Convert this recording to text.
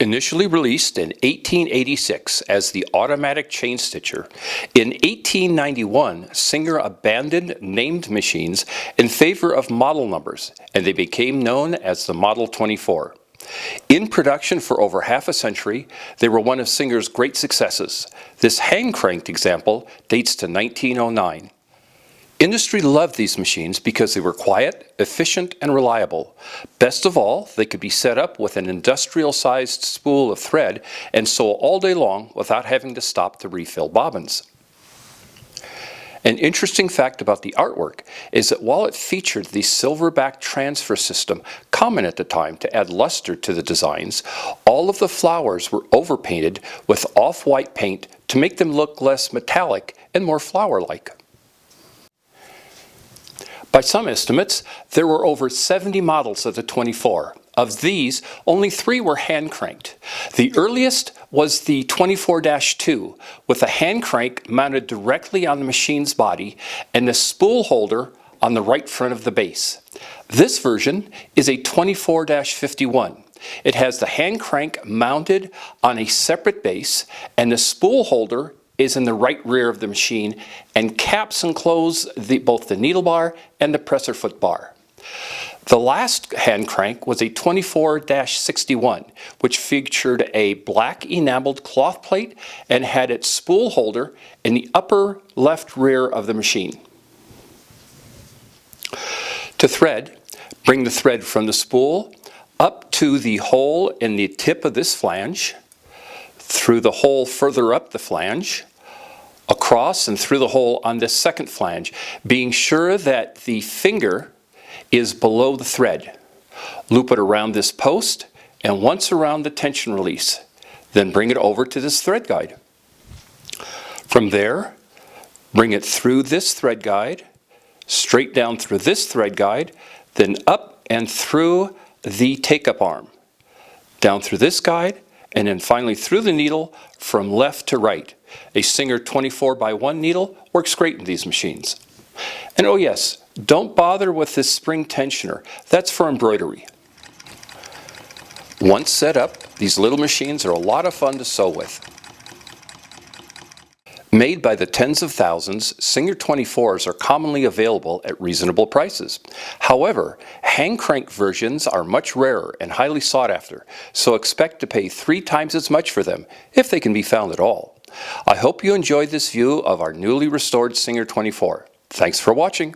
Initially released in 1886 as the automatic chain stitcher, in 1891 Singer abandoned named machines in favor of model numbers, and they became known as the Model 24. In production for over half a century, they were one of Singer's great successes. This hand-cranked example dates to 1909. Industry loved these machines because they were quiet, efficient, and reliable. Best of all, they could be set up with an industrial-sized spool of thread and sew all day long without having to stop to refill bobbins. An interesting fact about the artwork is that while it featured the silverback transfer system common at the time to add luster to the designs, all of the flowers were overpainted with off-white paint to make them look less metallic and more flower-like. By some estimates, there were over 70 models of the 24. Of these, only 3 were hand-cranked. The earliest was the 24-2, with a hand crank mounted directly on the machine's body and the spool holder on the right front of the base. This version is a 24-51. It has the hand crank mounted on a separate base, and the spool holder is in the right rear of the machine, and caps and close both the needle bar and the presser foot bar. The last hand crank was a 24-61, which featured a black enameled cloth plate and had its spool holder in the upper left rear of the machine. To thread, bring the thread from the spool up to the hole in the tip of this flange, through the hole further up the flange, across and through the hole on this second flange, being sure that the finger is below the thread. Loop it around this post and once around the tension release. Then bring it over to this thread guide. From there, bring it through this thread guide, straight down through this thread guide, then up and through the take-up arm, down through this guide, and then finally through the needle from left to right. A Singer 24x1 needle works great in these machines. And oh yes, don't bother with this spring tensioner. That's for embroidery. Once set up, these little machines are a lot of fun to sew with. Made by the tens of thousands, Singer 24s are commonly available at reasonable prices. However, hand crank versions are much rarer and highly sought after, so expect to pay 3 times as much for them, if they can be found at all. I hope you enjoyed this view of our newly restored Singer 24. Thanks for watching.